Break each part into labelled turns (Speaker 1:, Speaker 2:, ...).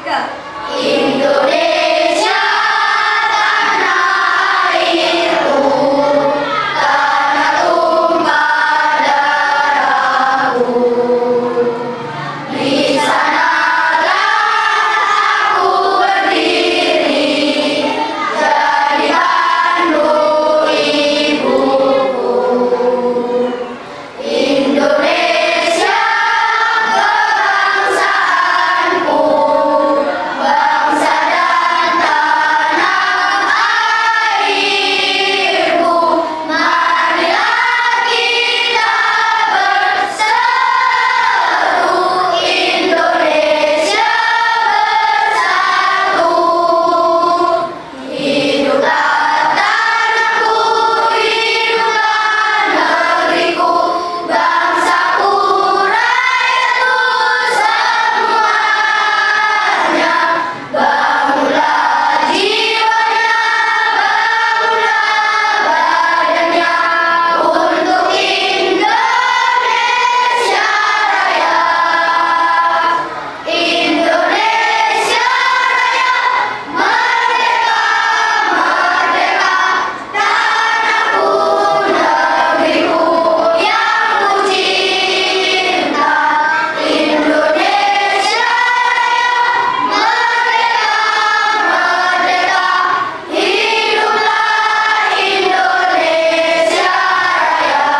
Speaker 1: Ya. Indonesia tanah airku, tanah tumpah darahku. Di sanalah aku berdiri, jadi pandu ibuku. Indonesia kebangsaanku, bangsa dan tanah airku. Marilah kita bersatu, Indonesia bersatu. Hiduplah tanahku, hiduplah negeriku, bangsaku, rakyatku semuanya. Bangunlah jiwanya, bangunlah badannya untuk Indonesia Raya. Indonesia Raya, merdeka, merdeka, tanahku, negeriku yang ku cinta. Indonesia Raya, merdeka, merdeka, hiduplah Indonesia Raya.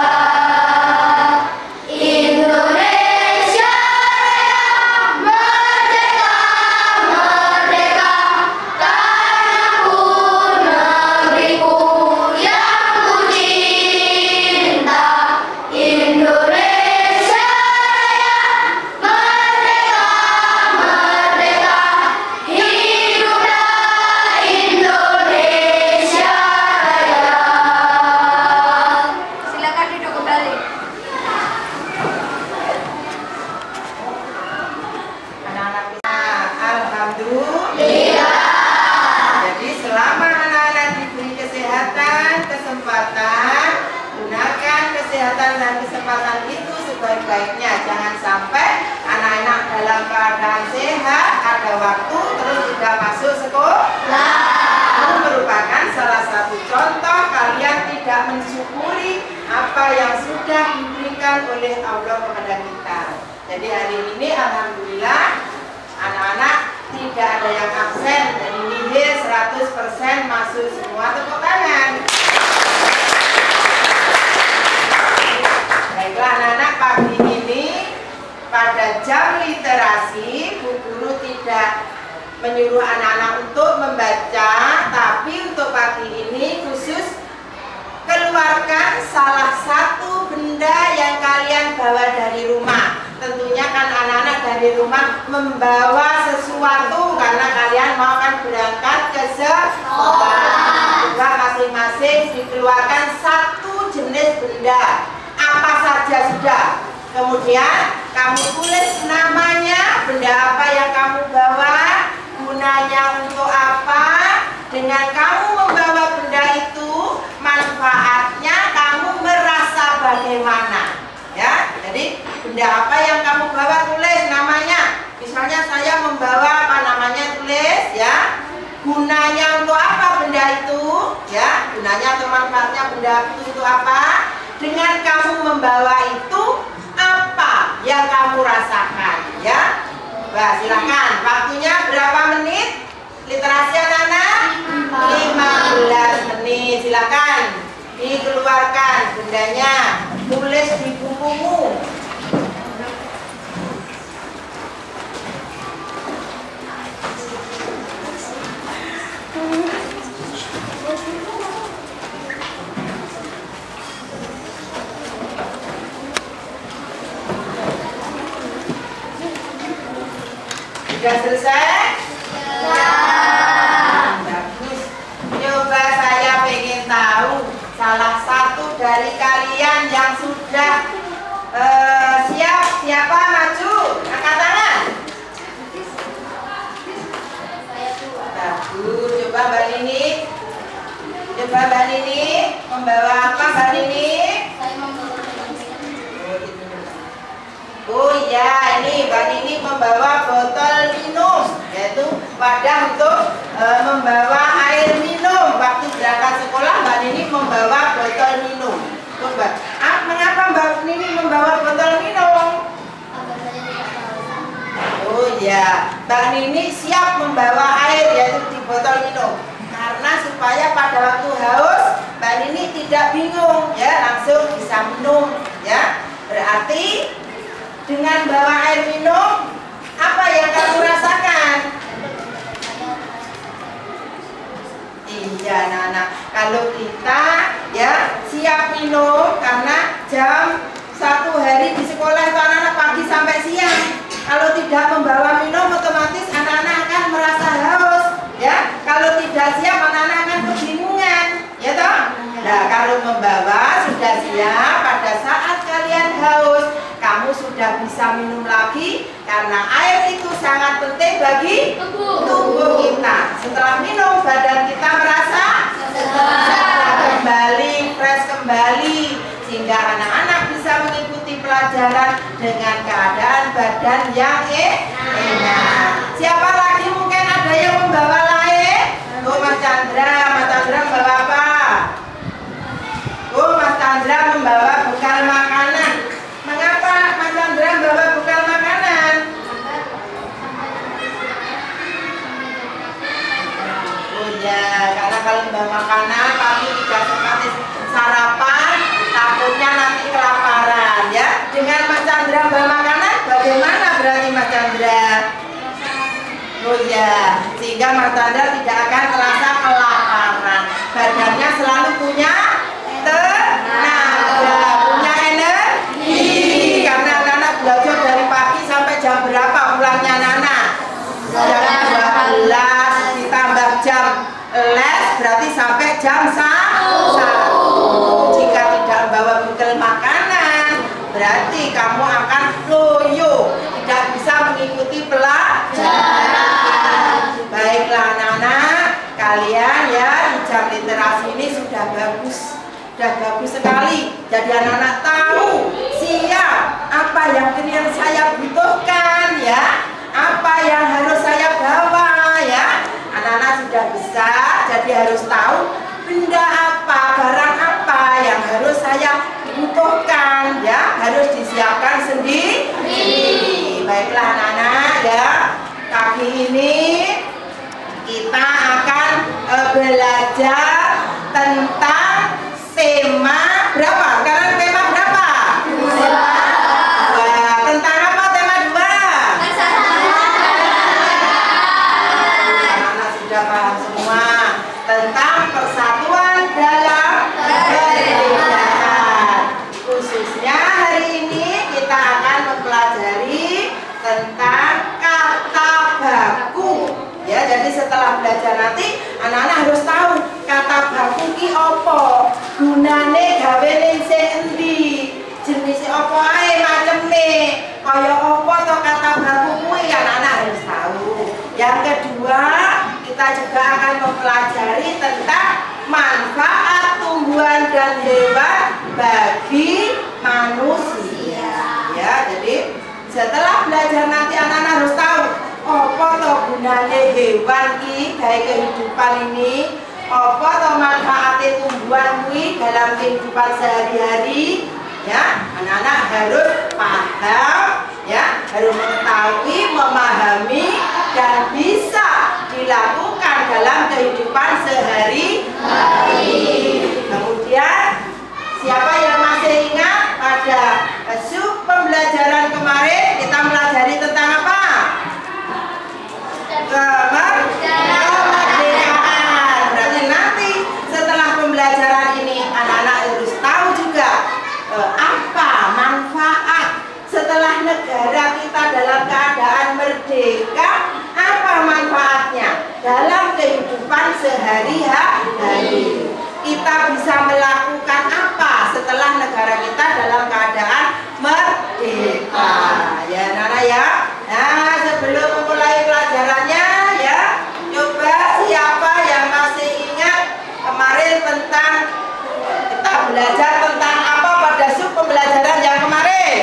Speaker 1: Indonesia Raya, merdeka, merdeka, tanahku, negeriku yang ku cinta. Indonesia Raya, merdeka, merdeka, hiduplah Indonesia Raya. Silakan duduk kembali.
Speaker 2: Anak-anak bisa,
Speaker 1: Iya.
Speaker 2: Jadi selama anak-anak diberi kesehatan, kesempatan, gunakan kesehatan dan kesempatan itu sebaik-baiknya. Jangan sampai anak-anak dalam keadaan sehat, ada waktu, terus sudah masuk sekolah. Itu merupakan salah satu contoh kalian tidak mensyukuri apa yang sudah diberikan oleh Allah kepada kita. Jadi hari ini alhamdulillah anak-anak tidak ada yang absen, jadi nihil 100% masuk semua. Tepuk tangan. Baiklah anak-anak, pagi ini pada jam literasi Bu Guru tidak menyuruh anak-anak untuk membaca, tapi untuk pagi ini khusus keluarkan salah satu benda yang kalian bawa dari rumah. Tentunya kan anak-anak dari rumah membawa sesuatu karena kalian mau kan berangkat ke sekolah. Juga masing-masing dikeluarkan satu jenis benda, apa saja sudah. Kemudian kamu tulis namanya, benda apa yang kamu bawa, gunanya untuk apa. Dengan kamu membawa benda itu, manfaatnya kamu merasa bagaimana. Ya, jadi benda apa yang kamu bawa, tulis namanya. Misalnya saya membawa apa namanya, tulis ya. Gunanya untuk apa benda itu, ya. Gunanya atau manfaatnya benda itu untuk apa? Dengan kamu membawa itu, apa yang kamu rasakan, ya? Nah, silakan. Waktunya berapa menit? Literasi anak-anak? 15 menit. Silakan dikeluarkan bendanya, tulis di bukumu. Sudah selesai? Ya. Bagus. Coba saya pengen tahu salah satu dari kalian yang sudah siap. Siapa maju? Angkat tangan. Bagus. Coba Mbak Nini. Coba Mbak Nini membawa apa Mbak Nini?
Speaker 1: Saya membawa.
Speaker 2: Oh iya, ini Mbak Nini membawa botol minum, yaitu wadah untuk membawa air minum. Waktu berangkat sekolah Mbak Nini membawa botol minum. Coba, mengapa Mbak Nini membawa botol minum? Oh ya, Mbak Nini siap membawa air yaitu di botol minum karena supaya pada waktu haus Mbak Nini tidak bingung ya, langsung bisa minum ya. Berarti dengan bawa air minum, apa yang kamu rasakan? Iya anak-anak, kalau kita ya siap minum karena jam 1 hari di sekolah itu anak-anak pagi sampai siang. Kalau tidak membawa minum otomatis anak-anak akan merasa haus ya. Kalau tidak siap anak-anak akan kebingungan ya toh. Nah kalau membawa sudah siap, pada saat kalian haus kamu sudah bisa minum lagi karena air itu sangat penting bagi tubuh kita. Setelah minum badan kita merasa segar kembali, fresh kembali, sehingga anak-anak bisa mengikuti pelajaran dengan keadaan badan yang enak. Siapa lagi mungkin ada yang membawa lain? Oh Mas Chandra membawa apa? Oh Mas Chandra membawa bekal makanan. Mengapa Mas Chandra membawa bekal makanan? Oh ya, karena kalau membawa makanan pagi tidak sempat sarapan, takutnya nanti kelaparan ya. Dengan Mas Chandra bawa makanan, bagaimana berarti Mas Chandra? Oh ya, sehingga Mas Chandra tidak akan terasa kelaparan. Badannya selalu punya tenaga, punya energi. Karena anak-anak belajar dari pagi sampai jam berapa pulangnya anak-anak? Jam 12 ditambah jam les berarti sampai jam 1. Jika tidak membawa bekal makanan berarti kamu akan loyo, tidak bisa mengikuti pelajaran. Baiklah anak-anak, kalian ya di jam literasi ini sudah bagus sekali. Jadi anak-anak tahu siap apa yang kalian saya butuhkan ya, apa yang harus saya bawa ya. Anak-anak sudah besar, jadi harus tahu benda apa, barang apa yang harus saya butuhkan ya, harus disiapkan sendiri. Baiklah anak-anak ya, pagi ini kita akan belajar tentang tema berapa? Sekarang tema berapa? 2. Tentang apa tema 2? Anak-anak sudah paham semua tentang persatuan dalam perbedaan. Khususnya hari ini kita akan mempelajari tentang kata baku. Ya, jadi setelah belajar nanti anak-anak harus tahu kata baku ki apa, gunane gawe ning sing endi, jenis apa ae maceme, kaya apa to kata baku kuwi anak-anak harus tahu. Yang kedua, kita juga akan mempelajari tentang manfaat tumbuhan dan hewan bagi manusia. Ya, jadi setelah belajar nanti anak-anak harus tahu apa to gunane hewan ki gawe kehidupan ini, apa to manfaatnya tumbuhan kuwi dalam kehidupan sehari-hari ya. Anak-anak harus paham ya, harus mengetahui, memahami dan bisa dilakukan dalam kehidupan sehari-hari. Kemudian siapa yang masih ingat pada sub pembelajaran kemarin kita pelajari tentang apa? Kemerdekaan. Berarti nanti setelah pembelajaran ini anak-anak harus tahu juga apa manfaat setelah negara kita dalam keadaan merdeka, apa manfaatnya dalam kehidupan sehari-hari. Kita bisa melakukan apa setelah negara kita dalam keadaan merdeka ya anak-anak ya. Nah sebelum memulai pelajarannya ya, coba siapa yang masih ingat kemarin tentang kita belajar tentang apa pada sub pembelajaran yang kemarin?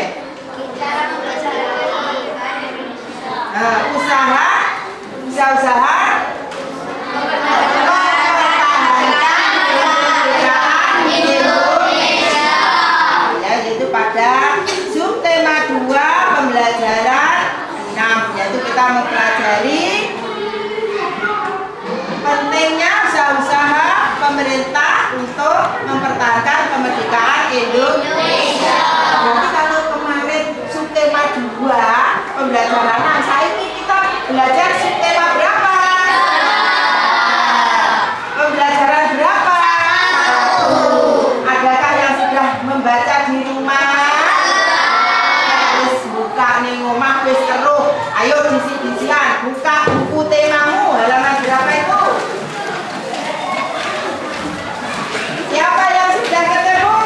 Speaker 2: Usaha pada subtema 2 pembelajaran 6, yaitu kita mempelajari pentingnya usaha-usaha pemerintah untuk mempertahankan kemerdekaan Indonesia. Jadi kalau kemarin subtema 2 pembelajaran 6, saat ini kita belajar subtema berapa? Pembelajaran berapa? Adakah yang sudah membaca di rumah? Wis buka nih ngomah wis terus. Ayo disi-disian buka buku temamu halaman berapa itu? Siapa yang sudah ketemu?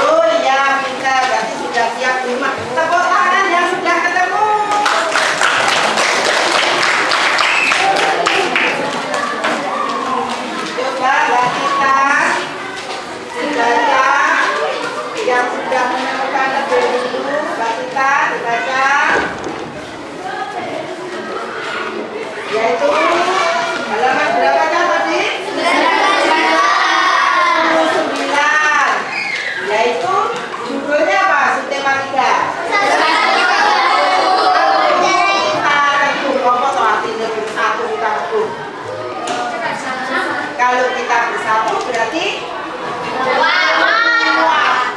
Speaker 2: Oh iya, kita berarti sudah siap di rumah. Tepuk tangan yang sudah ketemu. Coba Mbak Tita dibaca yang sudah menemukan lebih dulu. Mbak Tita dibaca, yaitu halaman berapanya tadi? 9, yaitu judulnya apa? Subtema 3. Kalau kita bersatu berarti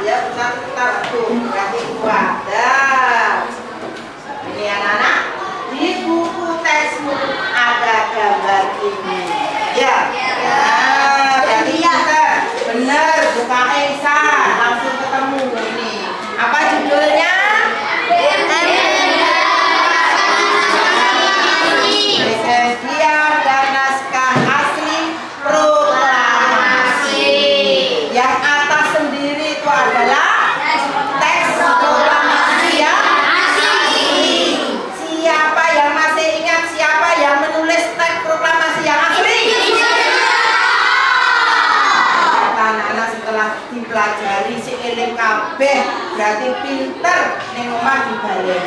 Speaker 2: ya, bersatu kita betul berarti kuat. Dan ini anak-anak, di buku textbook ada gambar ini ya. Nah, berarti kita benar buka Esa langsung ketemu ini. Apa judulnya? Presentian dan naskah asli proklamasi. Yang atas sendiri itu adalah teks proklamasi yang asli. Siapa yang masih ingat siapa yang menulis teks proklamasi yang asli? Anak-anak setelah dipelajari si eling kabeh berarti pinter ning omah dibalik.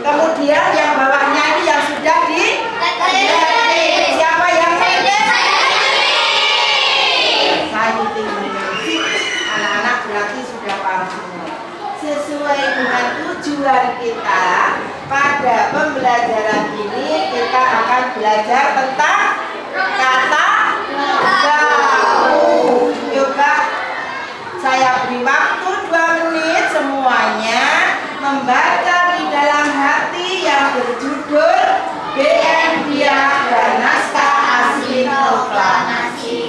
Speaker 2: Kemudian yang bawahnya ini yang sudah di siapa yang menulis? Saya anak-anak berarti sudah paham semua. Sesuai dengan tujuan kita pada pembelajaran ini, kita akan belajar tentang kata baku. Coba saya beri waktu 2 menit semuanya membaca di dalam hati yang berjudul BM Diah dan Naskah Asli Proklamasi.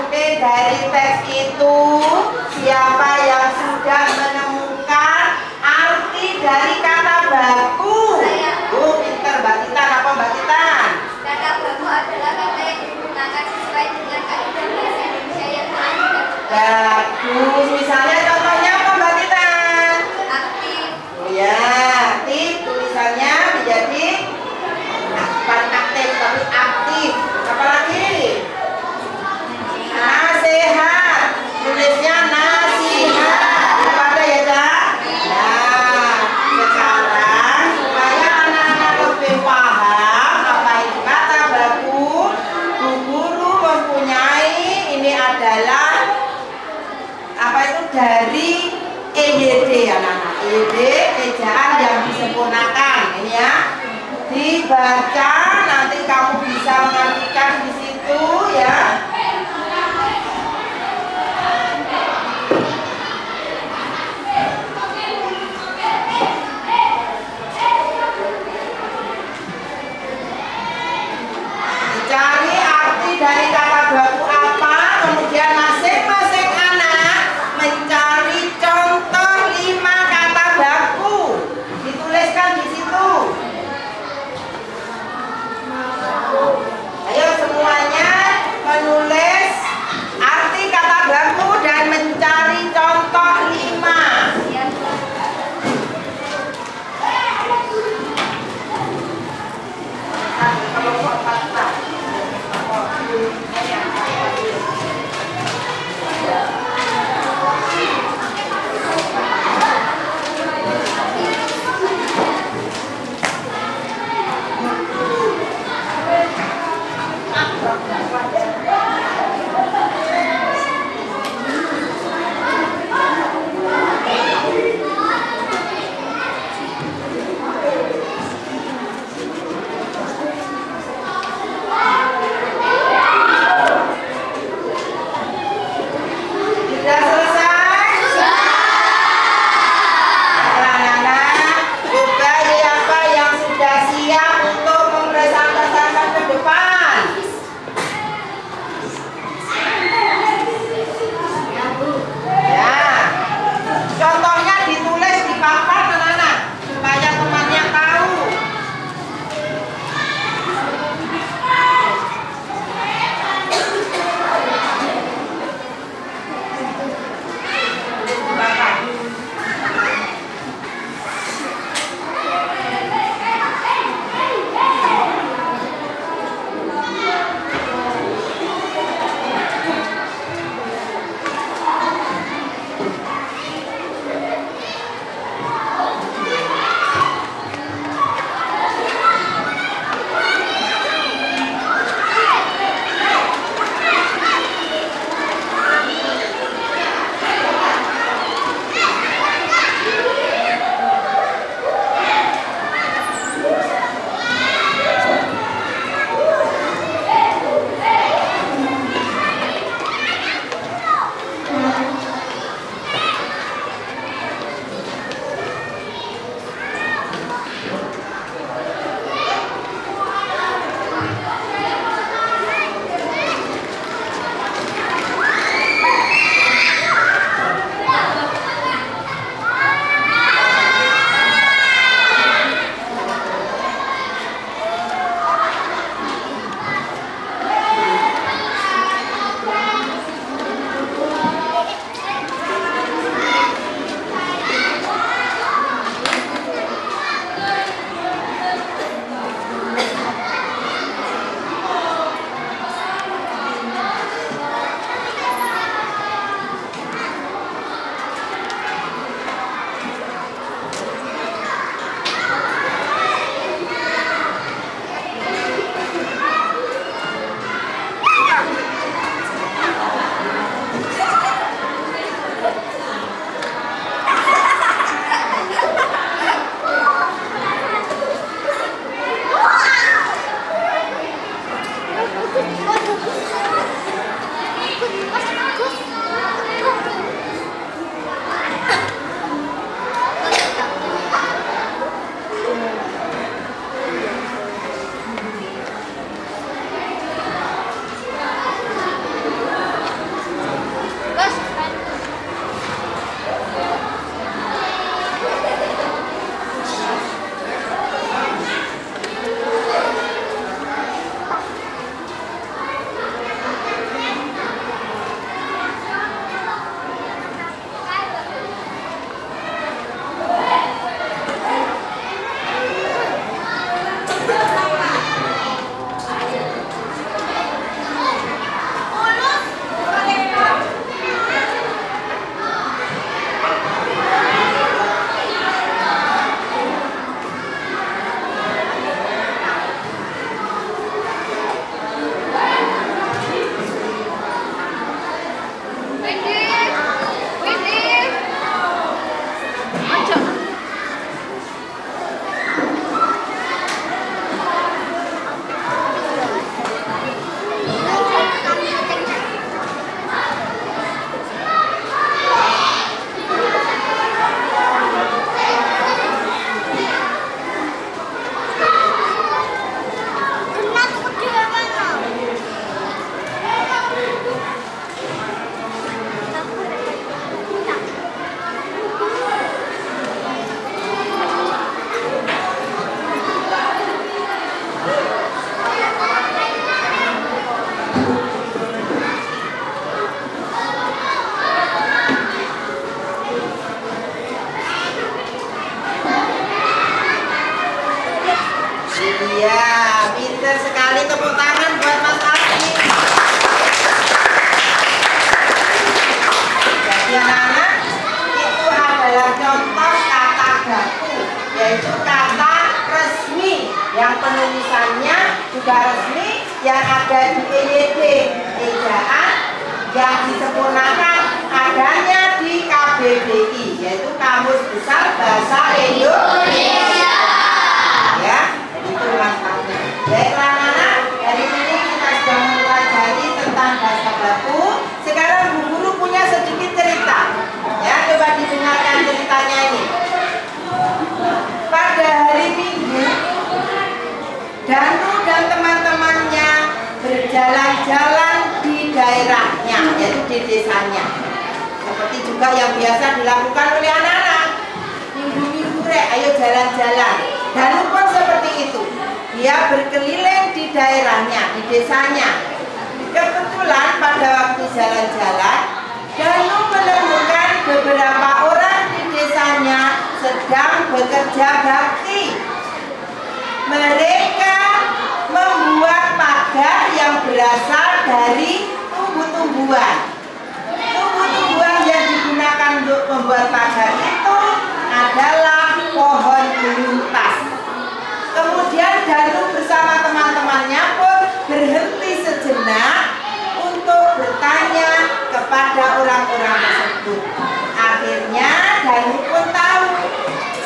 Speaker 2: Oke, dari teks itu siapa yang sudah menemukan arti dari kata baku? Oh, pinter Mbak Titan. Apa Mbak Titan?
Speaker 1: Kata baku adalah kata yang digunakan sesuai dengan kaidah bahasa Indonesia yang ada.
Speaker 2: Bagus. Misalnya contohnya apa Mbak Titan?
Speaker 1: Aktif.
Speaker 2: Oh ya, aktif tulisannya menjadi bukan aktif tapi aktif. Apalagi? Nasihat. Tulisnya nasihat. Apa ada ya, Cak? Nah, sekarang supaya anak-anak lebih paham apa itu kata baku, Bu Guru mempunyai ini adalah apa itu dari EYD anak-anak. EYD ejaan yang disempurnakan ini ya. Dibaca, nanti kamu bisa mengartikan di situ ya. Cari arti dari kata baku apa, kemudian masing-masing anak mencari contoh 5 kata baku. Dituliskan di situ. Jadi anak-anak, itu adalah contoh kata baku, yaitu kata resmi yang penulisannya juga resmi, yang ada di EYD, ejaan yang disempurnakan adanya di KBBI, yaitu Kamus Besar Bahasa Indonesia. Ya, itu manfaatnya. Baiklah anak-anak, hari ini kita sudah mempelajari tentang bahasa baku. Sekarang Bu Guru punya sedikit cerita. Ya, coba didengarkan ceritanya ini. Pada hari Minggu, Danu dan teman-temannya berjalan-jalan di daerahnya, yaitu di desanya. Seperti juga yang biasa dilakukan oleh anak-anak. Minggu-minggu ayo jalan-jalan. Danu pun seperti itu. Dia berkeliling di daerahnya, di desanya. Kebetulan pada waktu jalan-jalan, Danu menemukan beberapa orang di desanya sedang bekerja bakti. Mereka membuat pagar yang berasal dari tumbuh-tumbuhan. Tumbuh-tumbuhan yang digunakan untuk membuat pagar itu adalah pohon beluntas. Kemudian Danu bersama teman-temannya pun berhenti sejenak untuk bertanya kepada orang-orang tersebut. Akhirnya Danu pun tahu,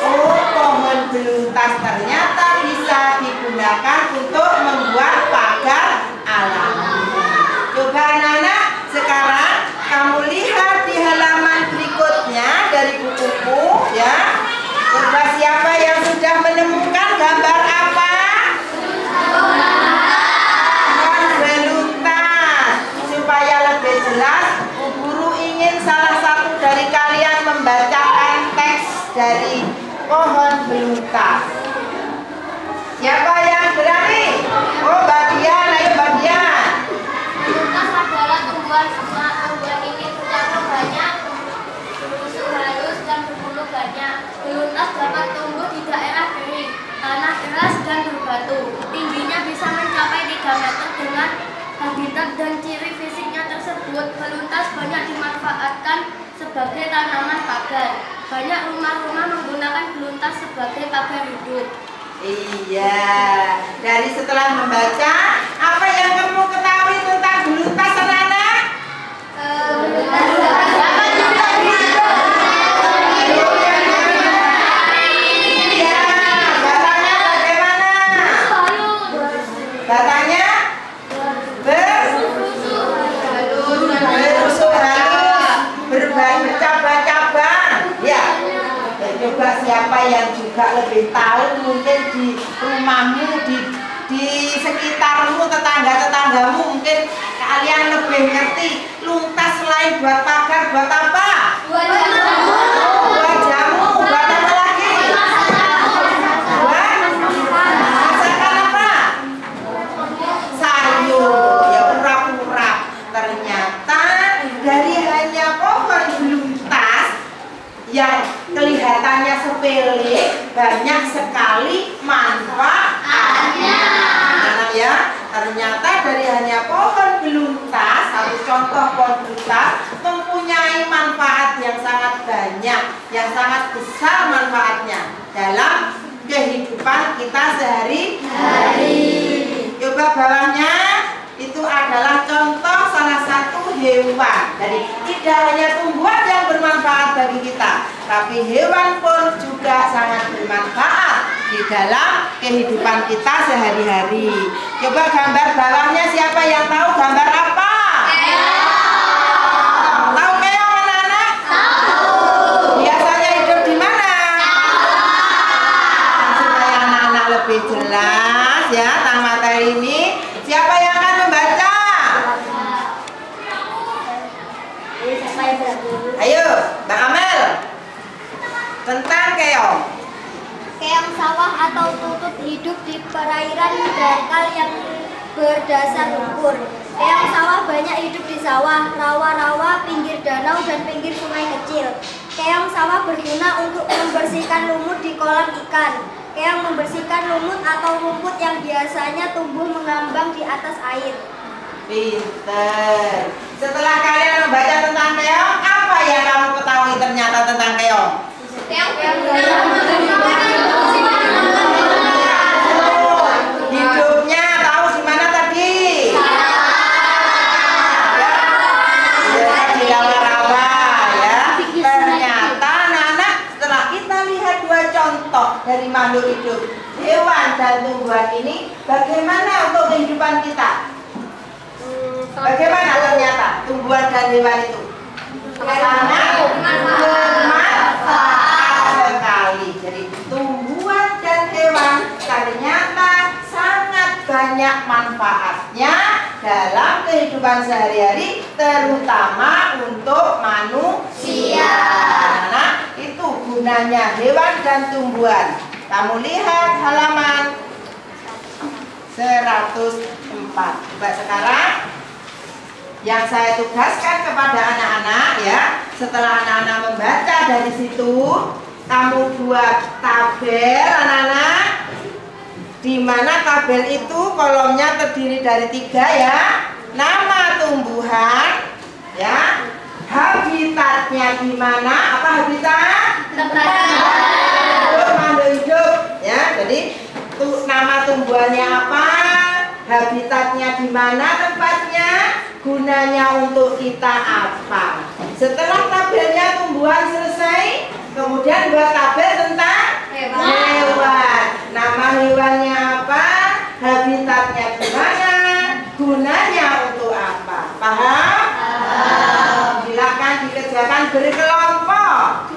Speaker 2: oh, pohon beluntas ternyata bisa digunakan untuk membuat pagar alami. Coba anak-anak, sekarang kamu lihat di halaman berikutnya dari bukuku, ya. Coba siapa yang sudah menemukan gambar apa? Pohon beluntas. Supaya lebih jelas, Bu Guru ingin salah satu dari kalian membacakan teks dari pohon beluntas. Siapa yang berani? Oh, Mbak Dian, ayo Mbak Dian.
Speaker 1: Beluntas adalah tumbuhan bunga. Tumbuhan ini bercakar banyak, berunsur halus dan berbulu banyak. Beluntas dapat tumbuh di daerah kering, tanah keras dan berbatu. Tingginya bisa mencapai 3 meter. Dengan habitat dan ciri fisiknya tersebut, beluntas banyak dimanfaatkan sebagai tanaman pagar. Banyak rumah-rumah menggunakan beluntas sebagai pagar hidup.
Speaker 2: Iya, dari setelah membaca, apa yang kamu ketahui tentang beluntas anak-anak? Iya, batangnya bagaimana? Batangnya berusuk halus, bercabang-cabang. Ya. Coba siapa yang juga lebih tahu, mungkin di rumahmu, di sekitarmu, tetangga-tetanggamu, mungkin kalian lebih ngerti luntas selain buat pagar, buat apa? Buat jamu, buat apa lagi? Buat masakan apa? Sayur, ya urap-urap. Ternyata dari hanya pohon beluntas yang kelihatannya sepele, banyak sekali manfaatnya. Anak ya, ternyata dari hanya pohon beluntas, satu contoh pohon beluntas mempunyai manfaat yang sangat banyak, yang sangat besar manfaatnya dalam kehidupan kita sehari-hari. Coba bawahnya, itu adalah contoh salah satu hewan. Jadi tidak hanya tumbuhan yang bermanfaat bagi kita, tapi hewan pun juga sangat bermanfaat di dalam kehidupan kita sehari-hari. Coba gambar bawahnya, siapa yang tahu gambar apa? Tahu keong anak-anak? Tahu. Biasanya hidup di mana? Supaya anak-anak lebih jelas ya tentang materi ini, siapa yang akan membaca? Ayo, Mbak Amel. Tentang keong.
Speaker 1: Keong sawah atau tutut hidup di perairan dangkal yang berdasar lumpur. Keong sawah banyak hidup di sawah, rawa-rawa, pinggir danau, dan pinggir sungai kecil. Keong sawah berguna untuk membersihkan lumut di kolam ikan. Keong membersihkan lumut atau rumput yang biasanya tumbuh mengambang di atas air.
Speaker 2: Pinter. Setelah kalian membaca tentang keong, apa yang kamu Hidupnya tahu di mana tadi? Ya, di rawa-rawa ya. Ternyata anak-anak setelah kita lihat dua contoh dari makhluk hidup, hewan dan tumbuhan ini, bagaimana untuk kehidupan kita? Bagaimana ternyata tumbuhan dan hewan itu? Sangat bermanfaat sekali. Jadi tumbuhan dan hewan ternyata sangat banyak manfaatnya dalam kehidupan sehari-hari, terutama untuk manusia. Nah, itu gunanya hewan dan tumbuhan. Kamu lihat halaman 104. Coba sekarang yang saya tugaskan kepada anak-anak ya, setelah anak-anak membaca dari situ, kamu buat tabel anak-anak, di mana tabel itu kolomnya terdiri dari 3 ya, nama tumbuhan ya, habitatnya di mana, apa habitat? Tempat makhluk hidup ya. Jadi nama tumbuhannya apa, habitatnya di mana tempatnya, gunanya untuk kita apa. Setelah tabelnya tumbuhan selesai, kemudian buat tabel tentang hewan. Nama hewannya apa, habitatnya di mana, gunanya untuk apa. Paham? Silakan dikerjakan berkelompok.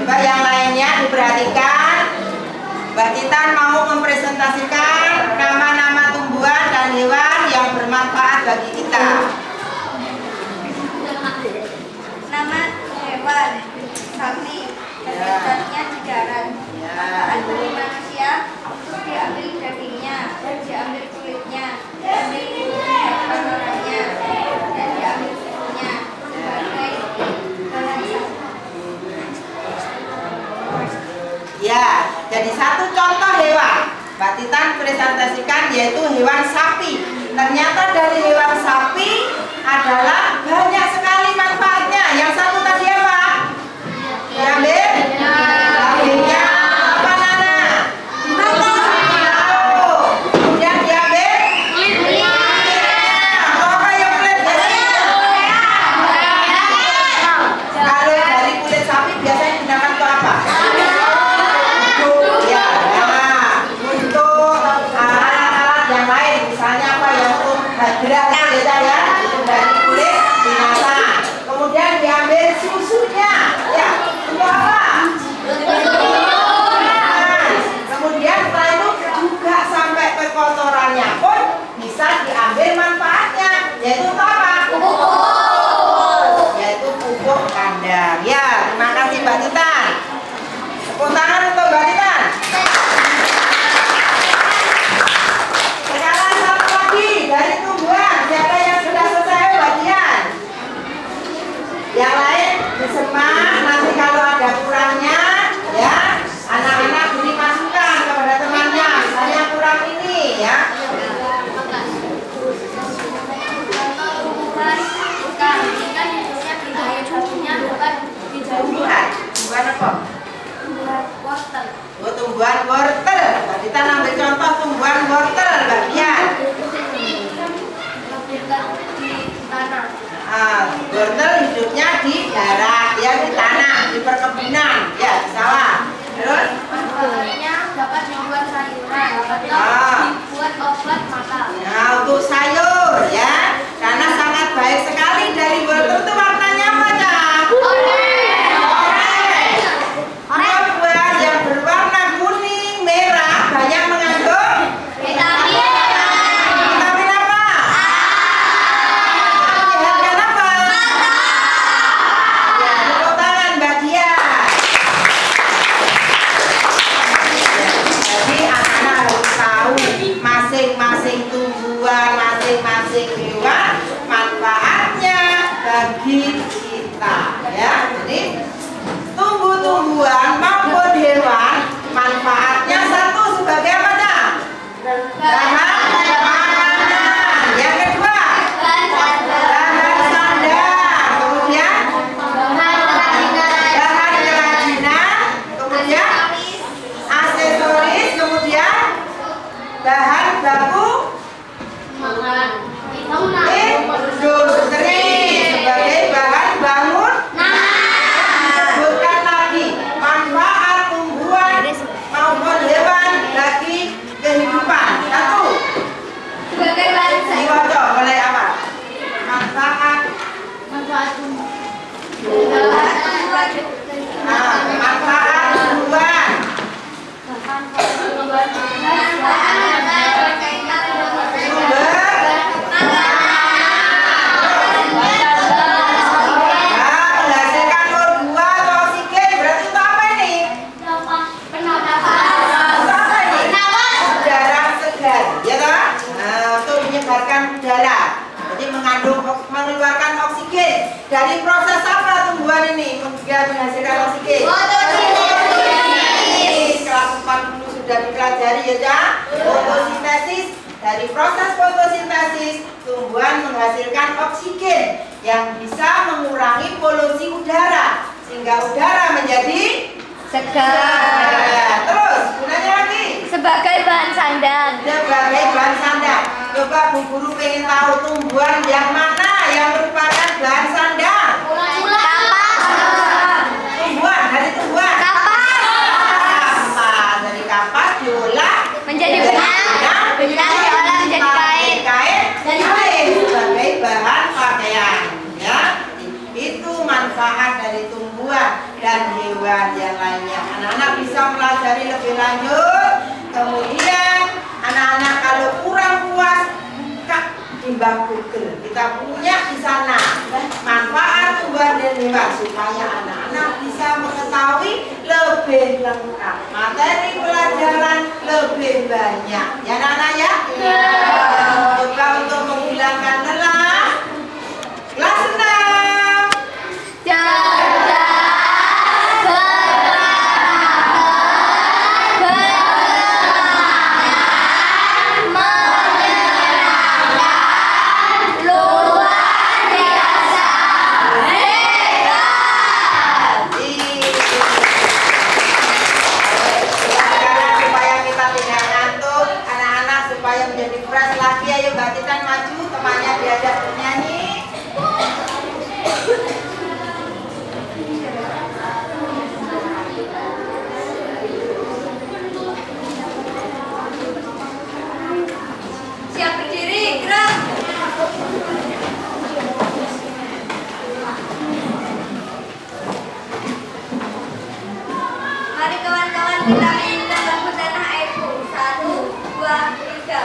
Speaker 2: Coba yang lainnya diperhatikan. Mbak Titan mau mempresentasikan nama-nama tumbuhan dan hewan yang bermanfaat bagi kita.
Speaker 3: Nama hewan sapi, habitatnya di darat. Manfaat bagi manusia untuk diambil dagingnya dan diambil kulitnya, diambil kotorannya dan diambil susunya sebagai bahan
Speaker 2: Ya, jadi satu contoh hewan Mbak Titan presentasikan yaitu hewan sapi. Ternyata dari hewan sapi adalah banyak sekali manfaatnya. Yang satu tadi apa? Diambil dagingnya apa Nana? Tahu. Kemudian diambil kulitnya. Apa yang kulit biasanya? Kalau dari kulit sapi biasanya digunakan untuk apa? Yang lain misalnya apa yang untuk hadrah beda ya, itu dari kulit binatang. Kemudian diambil susunya ya, untuk apa? Kemudian setelah itu juga sampai ke kotorannya pun bisa diambil manfaatnya, yaitu untuk apa? Pupuk, yaitu pupuk kandang ya. Terima kasih Mbak Titan. Tepuk tangan untuk Mbak Titan. Dari tumbuhan, siapa yang sudah selesai bagian? Yang lain disemak, nanti kalau ada kurangnya ya, anak-anak beri menghasilkan oksigen? Kelas 40 sudah dipelajari ya, Cak? Fotosintesis. Dari proses fotosintesis, tumbuhan menghasilkan oksigen yang bisa mengurangi polusi udara sehingga udara menjadi
Speaker 3: segar.
Speaker 2: Terus gunanya lagi
Speaker 3: Sebagai bahan sandang.
Speaker 2: sebagai bahan sandang. Coba Bu Guru pengen tahu tumbuhan yang mana yang merupakan bahan sandang? Tumbuhan, dari tumbuhan. Kapas. Dari kapas diolah
Speaker 3: Menjadi benang. Benang diolah menjadi kain.
Speaker 2: dan kain sebagai bahan pakaian. Ya, itu manfaat dari tumbuhan dan hewan yang lainnya. Anak-anak bisa pelajari lebih lanjut. Kemudian anak-anak kalau kurang puas, buka di bak Google. Kita punya di sana manfaat tumbuhan dan hewan supaya anak-anak bisa mengetahui lebih lengkap, materi pelajaran lebih banyak. Ya anak-anak ya? Coba untuk menghilangkan lelah. Kelas 6. Sekarang supaya kita tidak ngantuk, anak-anak supaya menjadi fresh lagi, ayo Mbak Titan maju, temannya diajak bernyanyi.
Speaker 3: Siap berdiri, gerak. Mari kawan-kawan kita nyanyikan lagu Tanah Airku. 1, 2, 3.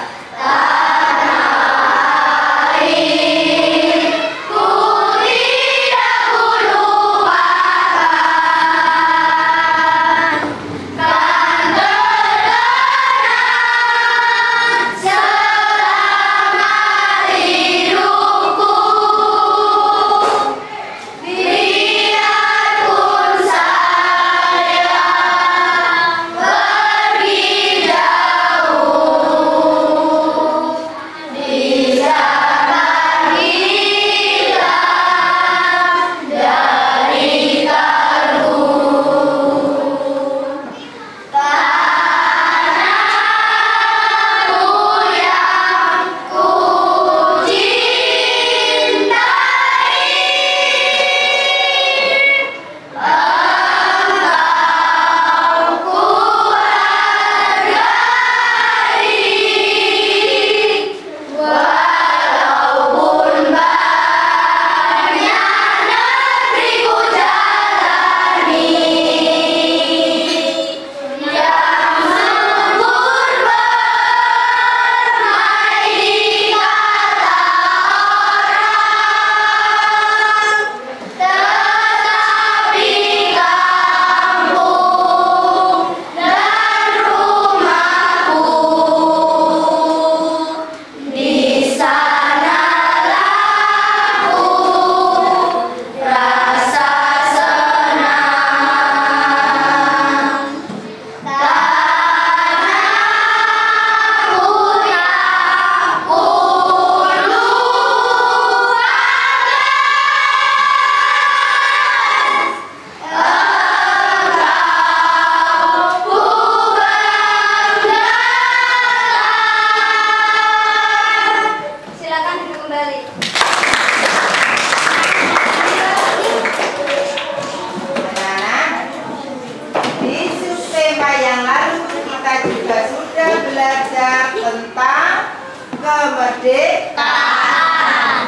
Speaker 1: kemerdekaan.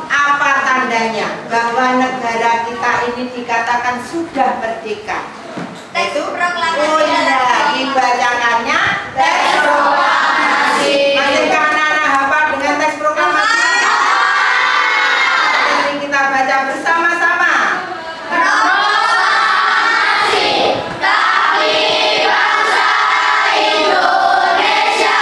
Speaker 2: Apa tandanya bahwa negara kita ini dikatakan sudah merdeka? Itu dibacakannya teks proklamasi. Masihkah anak-anak hafal dengan teks proklamasi? Mari kita baca bersama-sama.
Speaker 1: Indonesia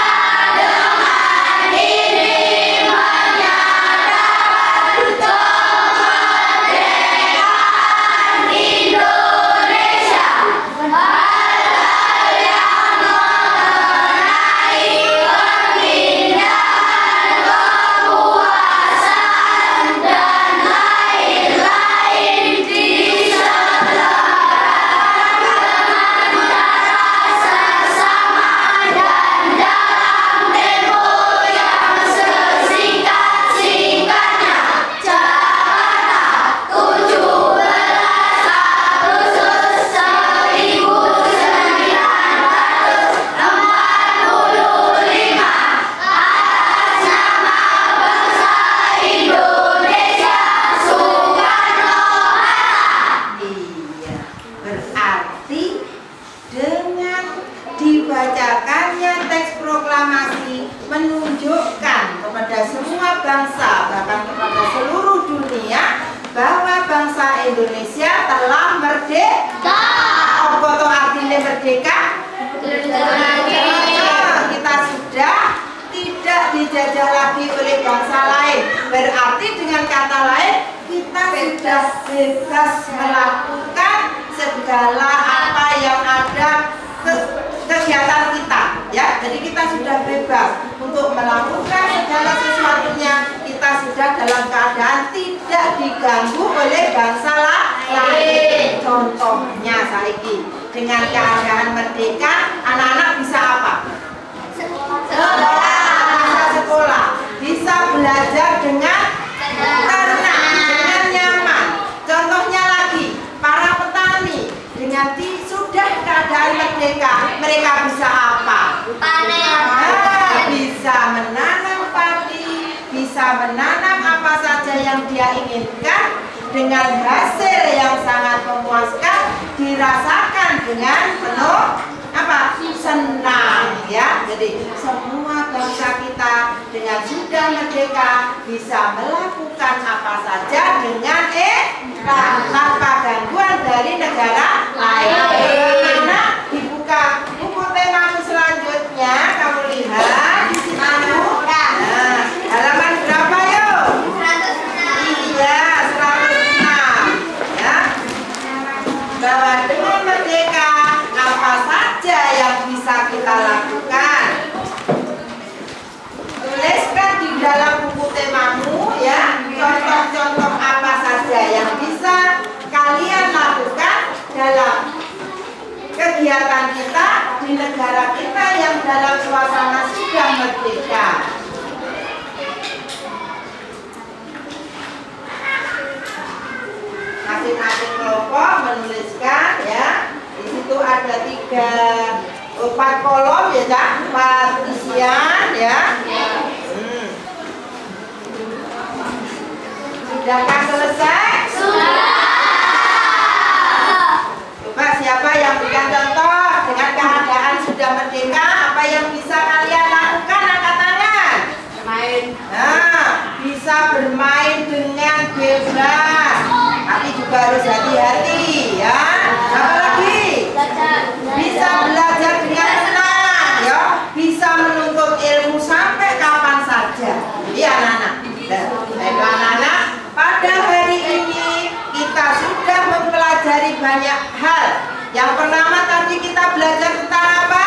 Speaker 2: dibacakannya teks proklamasi menunjukkan kepada semua bangsa, bahkan kepada seluruh dunia, bahwa bangsa Indonesia telah merdeka. Apa itu artinya merdeka? Kita sudah tidak dijajah lagi oleh bangsa lain. Berarti dengan kata lain, kita sudah bebas melakukan segala apa yang ada kegiatan kita, ya. Jadi kita sudah bebas untuk melakukan segala sesuatunya. Kita sudah dalam keadaan tidak diganggu oleh bangsa lain. Contohnya saiki dengan keadaan merdeka, anak-anak bisa apa? Bisa sekolah, bisa belajar dengan tenang, dengan nyaman. Contohnya lagi, para petani dengan sudah keadaan merdeka, mereka bisa apa? Panen. Bisa menanam padi, bisa menanam apa saja yang dia inginkan dengan hasil yang sangat memuaskan, dirasakan dengan penuh apa? Senang, ya. Jadi semua bangsa kita dengan sudah merdeka bisa melakukan apa saja dengan tanpa gangguan dari negara lain. Karena dibuka buku temamu selanjutnya, kamu lihat di situ. Nah, halaman berapa yuk? 106. Iya, 106. Ya. Bahwa dengan merdeka apa saja yang bisa kita lakukan. Tuliskan di dalam buku temamu, ya, contoh-contoh apa saja yang bisa kalian lakukan dalam kegiatan kita di negara kita yang dalam suasana sudah merdeka. Masing-masing kelompok menuliskan, ya. Di situ ada 4 kolom, ya, Cak, 4 isian, ya. Sudahkah selesai? Sudah. Coba siapa yang berikan contoh dengan keadaan sudah merdeka, apa yang bisa kalian lakukan? Angkat tangan. Bermain. Nah, bisa bermain dengan bebas, tapi juga harus hati-hati, ya. Apa lagi? Bisa belajar dengan tenang, ya. Bisa menuntut ilmu sampai kapan saja. Iya, anak-anak. Baiklah, anak-anak. Pada hari ini kita sudah mempelajari banyak hal. Yang pertama tadi kita belajar tentang apa?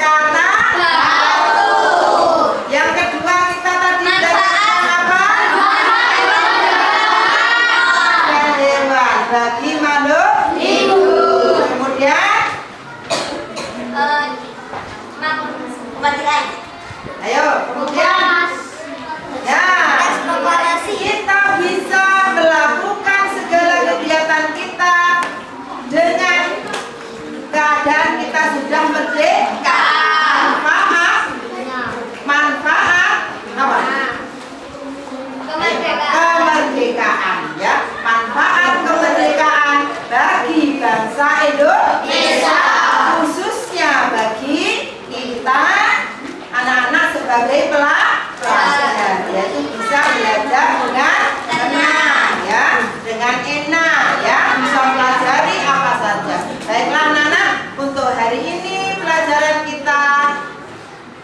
Speaker 2: Kata baru. Yang kedua kita tadi belajar tentang apa? Dan hewan bagi makhluk hidup. Kemudian ayo, kemudian ya, kita bisa melakukan segala kegiatan kita dengan keadaan kita sudah merdeka. Manfaat apa? Kemerdekaan, ya. Manfaat kemerdekaan bagi bangsa Indonesia, khususnya bagi kita anak-anak sebagai pelajar, yaitu bisa belajar dengan tenang, ya, dengan enak, ya, bisa pelajari apa saja. Baiklah anak-anak, untuk hari ini pelajaran kita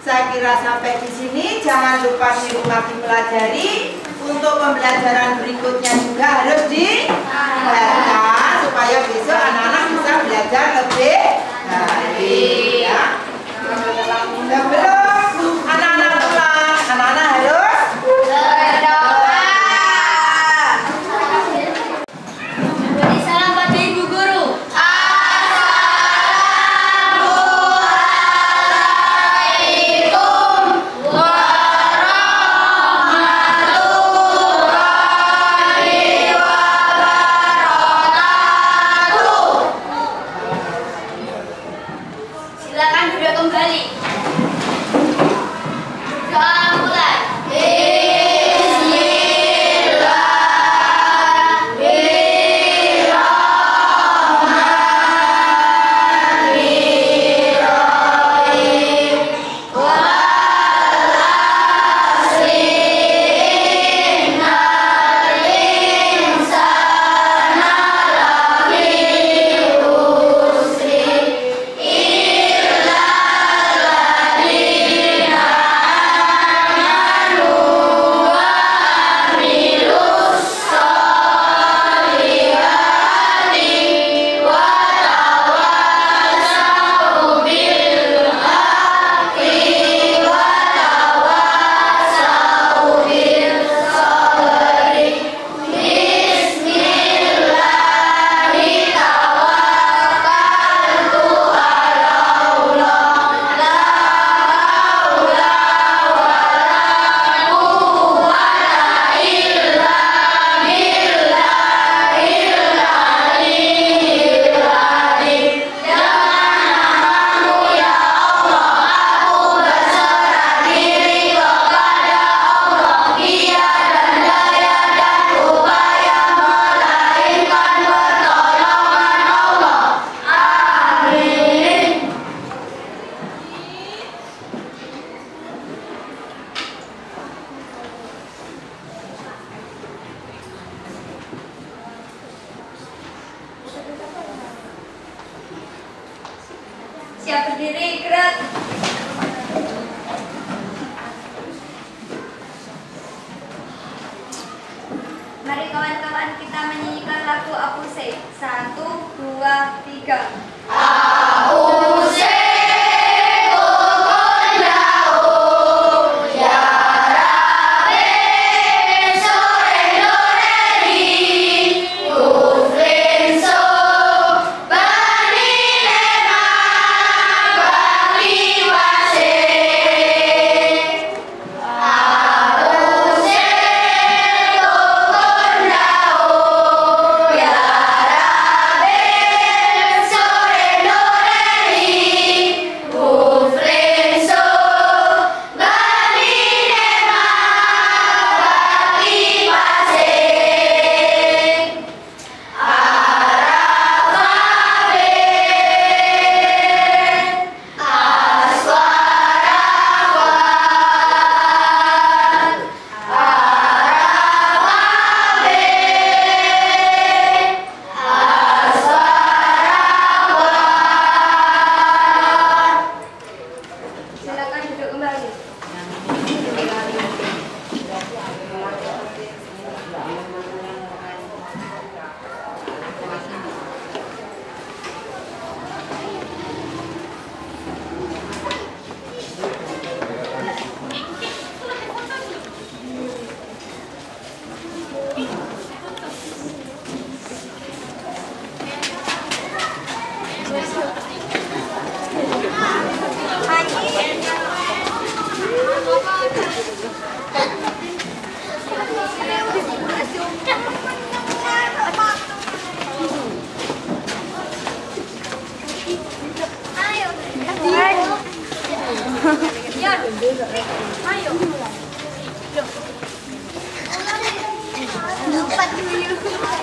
Speaker 2: saya kira sampai di sini. Jangan lupa di rumah dipelajari. Untuk pembelajaran berikutnya juga harus dibaca supaya besok anak-anak bisa belajar lebih baik, ya. Sebelum anak-anak pulang, anak-anak harus berdoa.
Speaker 1: Beri salam pada Ibu Guru. Assalamualaikum warahmatullahi
Speaker 3: Siap berdiri, gerak. Mari kawan-kawan kita menyanyikan lagu Apuse. 1, 2, 3.
Speaker 1: Apuse kokon daun ya rabe sore noreri ufrenso bani lema bani wase Apuse kokon daun ya rabe sore noreri ufrenso bani lema bani wase Arafabe aswarafat Arafabe aswarafat
Speaker 3: Silakan duduk kembali.
Speaker 1: Lupa dulu.